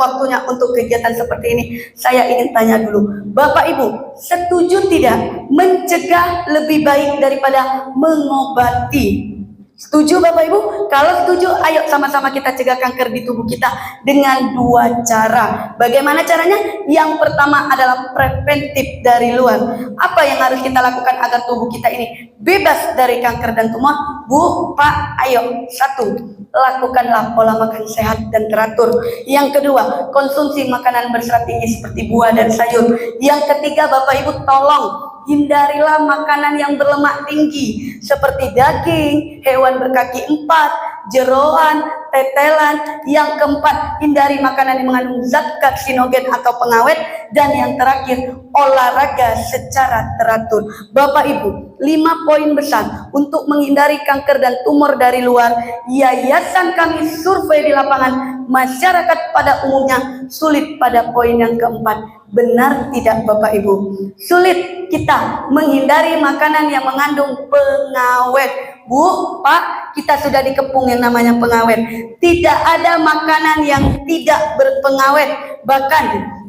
waktunya untuk kegiatan seperti ini. Saya ingin tanya dulu, Bapak Ibu, setuju tidak mencegah lebih baik daripada mengobati? Setuju Bapak Ibu? Kalau setuju, ayo sama-sama kita cegah kanker di tubuh kita dengan dua cara. Bagaimana caranya? Yang pertama adalah preventif dari luar. Apa yang harus kita lakukan agar tubuh kita ini bebas dari kanker dan tumor? Bu, Pak, ayo. Satu, lakukanlah pola makan sehat dan teratur. Yang kedua, konsumsi makanan berserat tinggi seperti buah dan sayur. Yang ketiga, Bapak Ibu, tolong hindarilah makanan yang berlemak tinggi seperti daging, hewan berkaki empat, jeroan, tetelan. Yang keempat, hindari makanan yang mengandung zat karsinogen atau pengawet. Dan yang terakhir, olahraga secara teratur. Bapak Ibu, 5 poin besar untuk menghindari kanker dan tumor dari luar. Yayasan kami survei di lapangan, masyarakat pada umumnya sulit pada poin yang keempat. Benar tidak Bapak Ibu? Sulit kita menghindari makanan yang mengandung pengawet. Bu, Pak, kita sudah dikepung yang namanya pengawet. Tidak ada makanan yang tidak berpengawet. Bahkan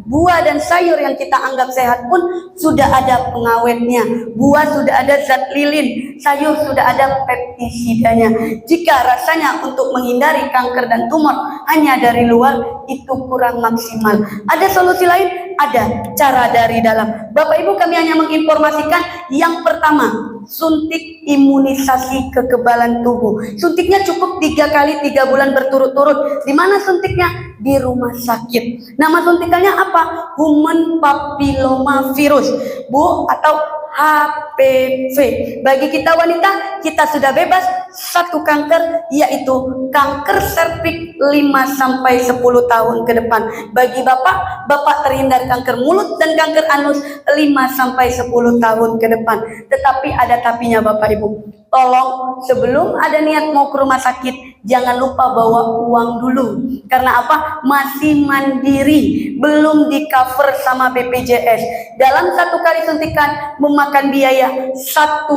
buah dan sayur yang kita anggap sehat pun sudah ada pengawetnya. Buah sudah ada zat lilin, sayur sudah ada peptisidanya. Jika rasanya untuk menghindari kanker dan tumor hanya dari luar, itu kurang maksimal. Ada solusi lain? Ada, cara dari dalam. Bapak Ibu, kami hanya menginformasikan yang pertama, suntik imunisasi kekebalan tubuh. Suntiknya cukup 3 kali 3 bulan berturut-turut. Di mana suntiknya? Di rumah sakit. Nama suntikannya apa? Human papilloma virus, Bu, atau HPV. Bagi kita wanita, kita sudah bebas satu kanker, yaitu kanker serviks 5-10 tahun ke depan. Bagi bapak terhindar kanker mulut dan kanker anus 5-10 tahun ke depan. Tetapi ada tapinya Bapak Ibu. Tolong sebelum ada niat mau ke rumah sakit, jangan lupa bawa uang dulu. Karena apa? Masih mandiri, belum di cover sama BPJS. Dalam satu kali suntikan memakan biaya 1,5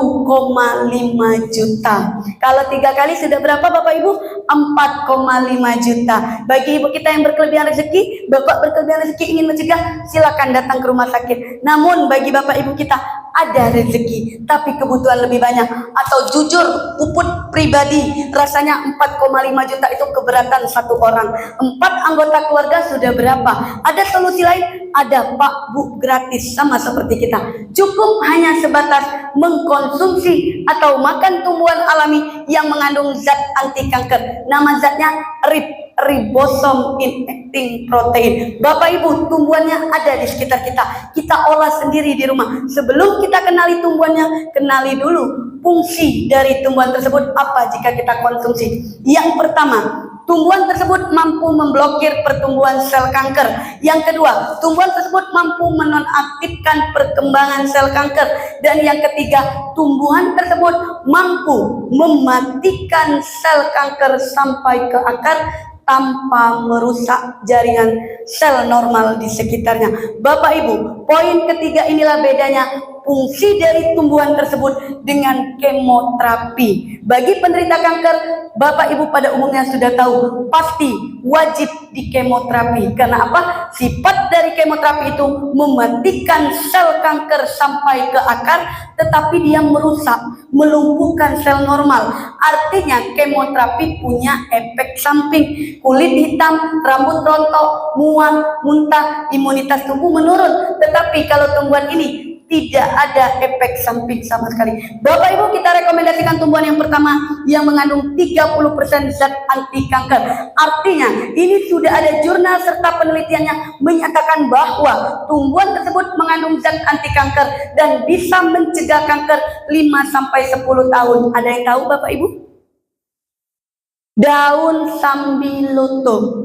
juta. Kalau 3 kali sudah berapa Bapak Ibu? 4,5 juta. Bagi ibu kita yang berkelebihan rezeki, bapak berkelebihan rezeki ingin mencegah, silakan datang ke rumah sakit. Namun bagi bapak ibu kita ada rezeki tapi kebutuhan lebih banyak, atau jujur puput pribadi rasanya 4,5 juta itu keberatan satu orang, 4 anggota keluarga sudah berapa? Ada solusi lain? Ada Pak Bu, gratis sama seperti kita. Cukup hanya sebatas mengkonsumsi atau makan tumbuhan alami yang mengandung zat anti kanker. Nama zatnya ribosom inacting protein. Bapak Ibu, tumbuhannya ada di sekitar kita. Kita olah sendiri di rumah. Sebelum kita kenali tumbuhannya, kenali dulu fungsi dari tumbuhan tersebut apa jika kita konsumsi. Yang pertama, tumbuhan tersebut mampu memblokir pertumbuhan sel kanker. Yang kedua, tumbuhan tersebut mampu menonaktifkan perkembangan sel kanker. Dan yang ketiga, tumbuhan tersebut mampu mematikan sel kanker sampai ke akar tanpa merusak jaringan sel normal di sekitarnya. Bapak Ibu, poin ketiga inilah bedanya fungsi dari tumbuhan tersebut dengan kemoterapi. Bagi penderita kanker, Bapak Ibu pada umumnya sudah tahu, pasti wajib di kemoterapi. Karena apa? Sifat dari kemoterapi itu mematikan sel kanker sampai ke akar, tetapi dia merusak, melumpuhkan sel normal. Artinya kemoterapi punya efek samping, kulit hitam, rambut rontok, mual, muntah, imunitas tubuh menurun. Tetapi kalau tumbuhan ini tidak ada efek samping sama sekali. Bapak Ibu, kita rekomendasikan tumbuhan yang pertama yang mengandung 30% zat anti kanker. Artinya ini sudah ada jurnal serta penelitiannya menyatakan bahwa tumbuhan tersebut mengandung zat anti kanker dan bisa mencegah kanker 5-10 tahun. Ada yang tahu Bapak Ibu? Daun sambiloto.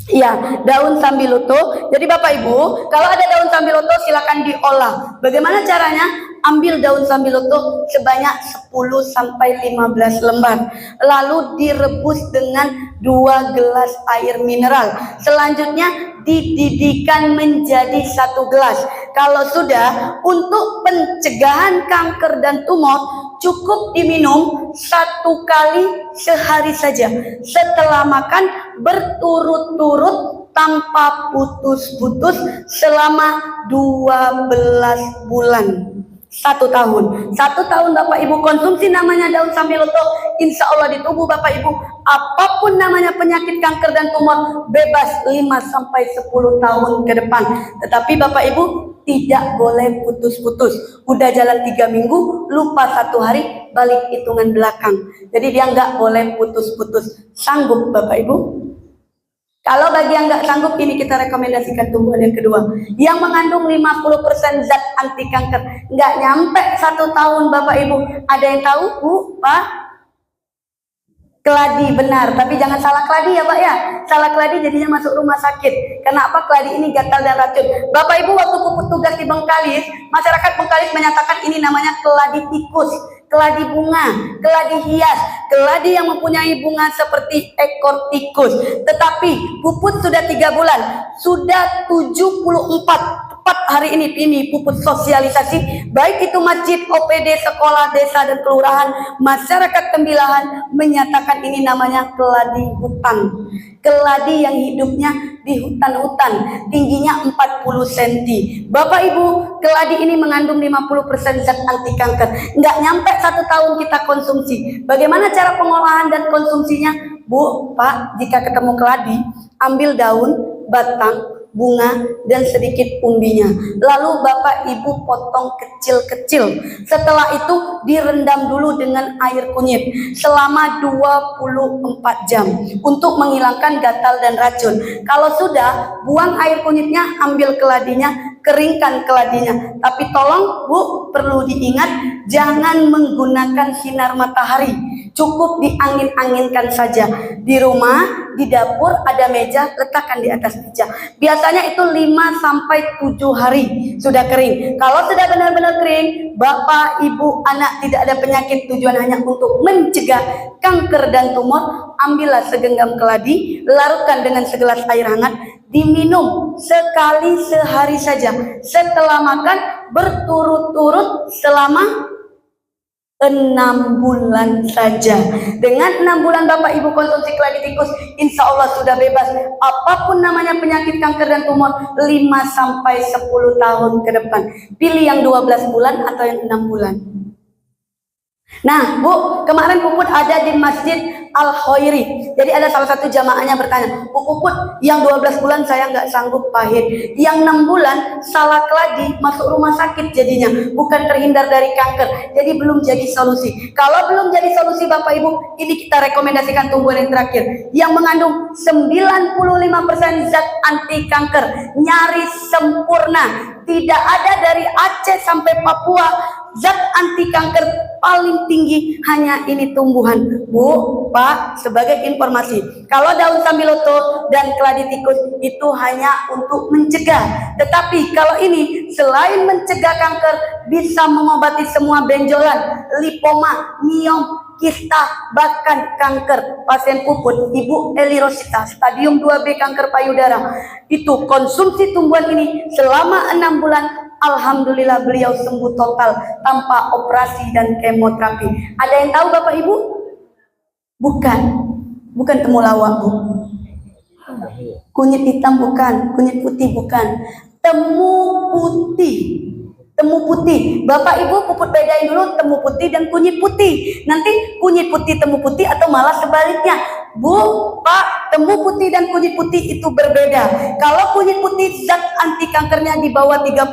Ya, daun sambiloto. Jadi Bapak Ibu, kalau ada daun sambiloto silakan diolah. Bagaimana caranya? Ambil daun sambiloto sebanyak 10-15 lembar. Lalu direbus dengan 2 gelas air mineral. Selanjutnya dididihkan menjadi 1 gelas. Kalau sudah, untuk pencegahan kanker dan tumor cukup diminum 1 kali sehari saja. Setelah makan berturut-turut tanpa putus-putus selama 12 bulan. 1 tahun. 1 tahun Bapak Ibu konsumsi namanya daun sambiloto, insya Allah di tubuh Bapak Ibu apapun namanya penyakit kanker dan tumor bebas 5-10 tahun ke depan. Tetapi Bapak Ibu tidak boleh putus-putus. Udah jalan 3 minggu, lupa 1 hari, balik hitungan belakang. Jadi dia nggak boleh putus-putus. Sanggup Bapak Ibu? Kalau bagi yang nggak sanggup, ini kita rekomendasikan tumbuhan yang kedua yang mengandung 50% zat anti kanker. Nggak nyampe 1 tahun Bapak Ibu. Ada yang tahu Bu, Pak? Keladi, benar, tapi jangan salah keladi ya Pak ya. Salah keladi jadinya masuk rumah sakit. Kenapa? Keladi ini gatal dan racun. Bapak Ibu waktu puput tugas di Bengkalis, masyarakat Bengkalis menyatakan ini namanya keladi tikus, keladi bunga, keladi hias, keladi yang mempunyai bunga seperti ekor tikus. Tetapi puput sudah 3 bulan, sudah 74 tepat hari ini puput sosialisasi, baik itu masjid, OPD, sekolah, desa dan kelurahan, masyarakat Tembilahan menyatakan ini namanya keladi hutan. Keladi yang hidupnya di hutan-hutan, tingginya 40 cm. Bapak Ibu, keladi ini mengandung 50% zat anti kanker. Nggak nyampe 1 tahun kita konsumsi. Bagaimana cara pengolahan dan konsumsinya? Bu, Pak, jika ketemu keladi, ambil daun, batang, bunga, dan sedikit umbinya. Lalu Bapak Ibu potong kecil-kecil. Setelah itu direndam dulu dengan air kunyit selama 24 jam untuk menghilangkan gatal dan racun. Kalau sudah, buang air kunyitnya, ambil keladinya, keringkan keladinya. Tapi tolong Bu, perlu diingat, jangan menggunakan sinar matahari. Cukup diangin-anginkan saja. Di rumah, di dapur ada meja, letakkan di atas meja. Biasanya itu 5-7 hari sudah kering. Kalau sudah benar-benar kering, Bapak, Ibu, anak tidak ada penyakit, tujuan hanya untuk mencegah kanker dan tumor, ambillah segenggam keladi, larutkan dengan segelas air hangat, diminum sekali sehari saja. Setelah makan berturut-turut selama 6 bulan saja. Dengan 6 bulan Bapak Ibu konsumsi keladi tikus, insya Allah sudah bebas apapun namanya penyakit kanker dan tumor 5-10 tahun ke depan. Pilih yang 12 bulan atau yang 6 bulan. Nah Bu, kemarin puput ada di Masjid Al-Khairi. Jadi ada salah satu jamaahnya bertanya, Bu Puput, yang 12 bulan saya nggak sanggup pahit, yang 6 bulan salah keladi masuk rumah sakit jadinya, bukan terhindar dari kanker, jadi belum jadi solusi. Kalau belum jadi solusi Bapak Ibu, ini kita rekomendasikan tumbuhan yang terakhir yang mengandung 95% zat anti kanker, nyaris sempurna. Tidak ada dari Aceh sampai Papua zat anti kanker paling tinggi hanya ini tumbuhan. Bu, Pak, sebagai informasi, kalau daun sambiloto dan keladi tikus itu hanya untuk mencegah. Tetapi kalau ini selain mencegah kanker, bisa mengobati semua benjolan, lipoma, miom, kista, bahkan kanker. Pasien puput Ibu Eli Rosita stadium 2B kanker payudara, itu konsumsi tumbuhan ini selama 6 bulan, alhamdulillah beliau sembuh total tanpa operasi dan kemoterapi. Ada yang tahu Bapak Ibu? Bukan temulawak Bu, kunyit hitam bukan, kunyit putih bukan, temu putih. Temu putih, Bapak Ibu puput bedain dulu temu putih dan kunyit putih. Nanti kunyit putih temu putih atau malah sebaliknya. Bu, Pak, temu putih dan kunyit putih itu berbeda. Kalau kunyit putih zat anti kankernya di bawah 30%,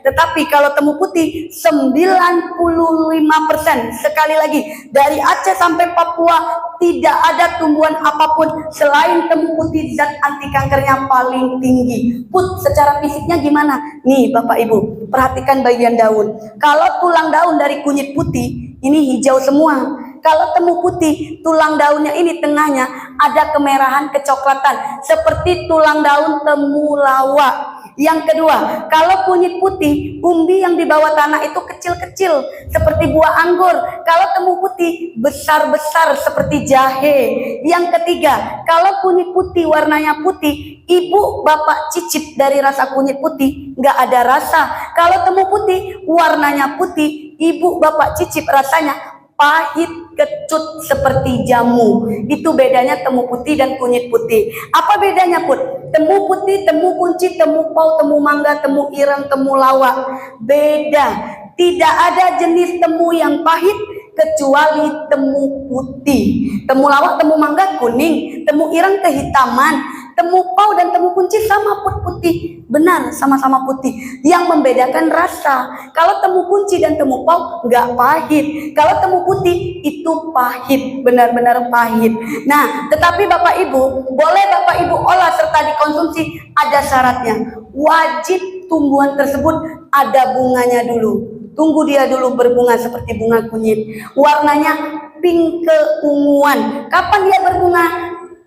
tetapi kalau temu putih 95%. Sekali lagi, dari Aceh sampai Papua tidak ada tumbuhan apapun selain temu putih zat anti kankernya paling tinggi. Put, secara fisiknya gimana? Nih Bapak Ibu, perhatikan bagian daun. Kalau tulang daun dari kunyit putih ini hijau semua. Kalau temu putih, tulang daunnya ini tengahnya ada kemerahan kecoklatan seperti tulang daun temulawak. Yang kedua, kalau kunyit putih, umbi yang di bawah tanah itu kecil-kecil seperti buah anggur. Kalau temu putih, besar-besar seperti jahe. Yang ketiga, kalau kunyit putih warnanya putih, ibu bapak cicip dari rasa kunyit putih, nggak ada rasa. Kalau temu putih warnanya putih, ibu bapak cicip rasanya pahit kecut seperti jamu. Itu bedanya temu putih dan kunyit putih. Apa bedanya, Put? Temu putih, temu kunci, temu pau, temu mangga, temu ireng, temu lawak. Beda. Tidak ada jenis temu yang pahit kecuali temu putih. Temu lawak, temu mangga kuning, temu ireng kehitaman, temu pau dan temu kunci sama putih. Benar, sama-sama putih. Yang membedakan rasa. Kalau temu kunci dan temu pau nggak pahit. Kalau temu putih itu pahit, benar-benar pahit. Nah, tetapi Bapak Ibu, boleh Bapak Ibu olah serta dikonsumsi, ada syaratnya. Wajib tumbuhan tersebut ada bunganya dulu. Tunggu dia dulu berbunga seperti bunga kunyit. Warnanya pink keunguan. Kapan dia berbunga?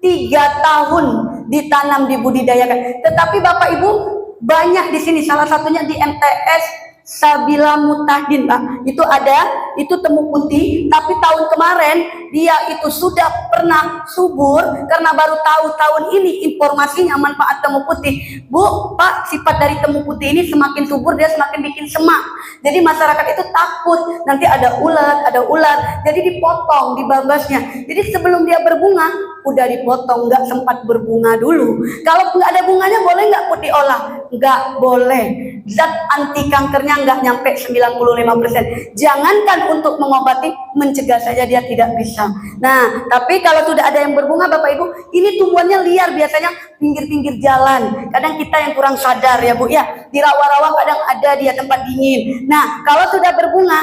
3 tahun ditanam, dibudidayakan. Tetapi Bapak Ibu, banyak di sini. Salah satunya di MTS Sabila Mutahdin, Pak. Itu ada, itu temu putih, tapi tahun kemarin dia itu sudah pernah subur karena baru tahu tahun ini informasinya manfaat temu putih. Bu, Pak, sifat dari temu putih ini semakin subur dia semakin bikin semak. Jadi masyarakat itu takut nanti ada ulat, jadi dipotong, dibabasnya. Jadi sebelum dia berbunga udah dipotong, nggak sempat berbunga dulu. Kalau nggak ada bunganya boleh nggak Put diolah? Nggak boleh. Zat anti kankernya nggak nyampe 95%. Jangankan untuk mengobati, mencegah saja dia tidak bisa. Nah, tapi kalau sudah ada yang berbunga Bapak Ibu, ini tumbuhannya liar biasanya pinggir-pinggir jalan. Kadang kita yang kurang sadar ya Bu ya, di rawa-rawa kadang ada dia tempat dingin. Nah, kalau sudah berbunga,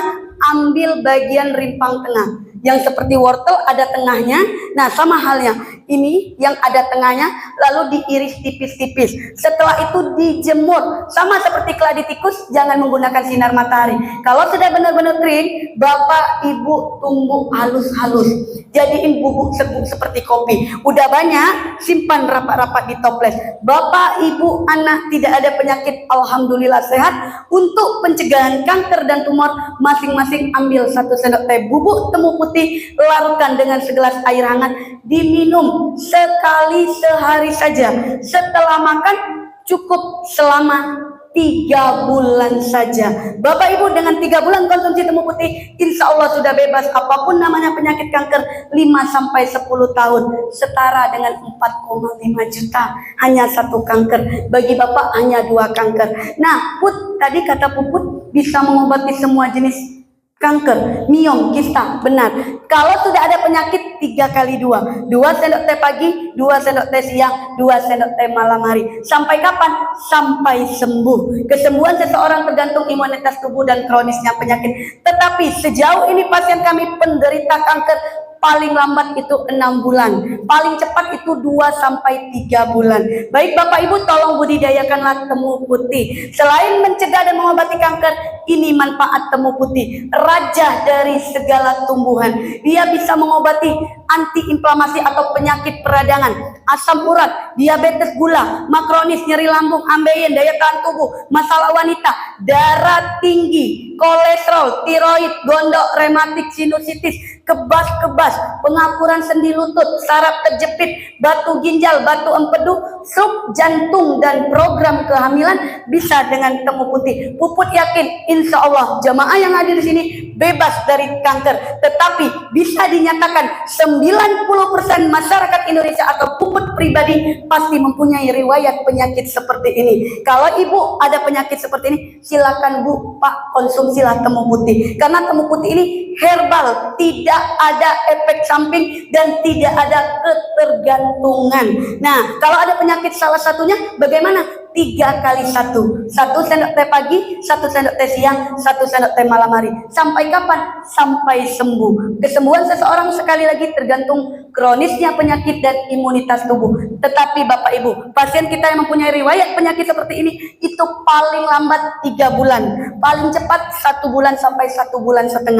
ambil bagian rimpang tengah. Yang seperti wortel ada tengahnya. Nah, sama halnya ini yang ada tengahnya lalu diiris tipis-tipis. Setelah itu dijemur. Sama seperti keladi tikus, jangan menggunakan sinar matahari. Kalau sudah benar-benar kering, Bapak Ibu tumbuk halus-halus. Jadiin bubuk serbuk seperti kopi. Udah banyak, simpan rapat-rapat di toples. Bapak Ibu anak tidak ada penyakit, alhamdulillah sehat. Untuk pencegahan kanker dan tumor, masing-masing ambil 1 sendok teh bubuk temu putih, larutkan dengan segelas air hangat, diminum sekali sehari saja. Setelah makan cukup selama 3 bulan saja. Bapak Ibu dengan 3 bulan konsumsi temu putih, insya Allah sudah bebas apapun namanya penyakit kanker 5-10 tahun, setara dengan 4,5 juta. Hanya 1 kanker, bagi Bapak hanya 2 kanker. Nah, Put, tadi kata Puput bisa mengobati semua jenis kanker, miom, kista, benar. Kalau sudah ada penyakit 3 kali 2, 2 sendok teh pagi, 2 sendok teh siang, 2 sendok teh malam hari. Sampai kapan? Sampai sembuh. Kesembuhan seseorang tergantung imunitas tubuh dan kronisnya penyakit. Tetapi sejauh ini pasien kami penderita kanker paling lambat itu 6 bulan, paling cepat itu 2-3 bulan. Baik Bapak Ibu, tolong budidayakanlah temu putih. Selain mencegah dan mengobati kanker, ini manfaat temu putih, raja dari segala tumbuhan. Dia bisa mengobati anti-inflamasi atau penyakit peradangan, asam urat, diabetes, gula, makronis, nyeri lambung, ambeien, daya tahan tubuh, masalah wanita, darah tinggi, kolesterol, tiroid, gondok, rematik, sinusitis, kebas-kebas, pengapuran sendi lutut, saraf terjepit, batu ginjal, batu empedu, stroke, jantung, dan program kehamilan bisa dengan temu putih. Puput yakin, insya Allah jamaah yang hadir di sini bebas dari kanker. Tetapi bisa dinyatakan 90% masyarakat Indonesia atau Puput pribadi pasti mempunyai riwayat penyakit seperti ini. Kalau Ibu ada penyakit seperti ini, silakan Bu, Pak, konsumsilah temu putih. Karena temu putih ini herbal, tidak ada efek samping dan tidak ada ketergantungan. Nah, kalau ada penyakit salah satunya bagaimana? 3 kali 1. 1 sendok teh pagi, 1 sendok teh siang, 1 sendok teh malam hari. Sampai kapan? Sampai sembuh. Kesembuhan seseorang sekali lagi tergantung kronisnya penyakit dan imunitas tubuh. Tetapi Bapak Ibu, pasien kita yang mempunyai riwayat penyakit seperti ini itu paling lambat 3 bulan, paling cepat 1 bulan sampai 1 bulan setengah.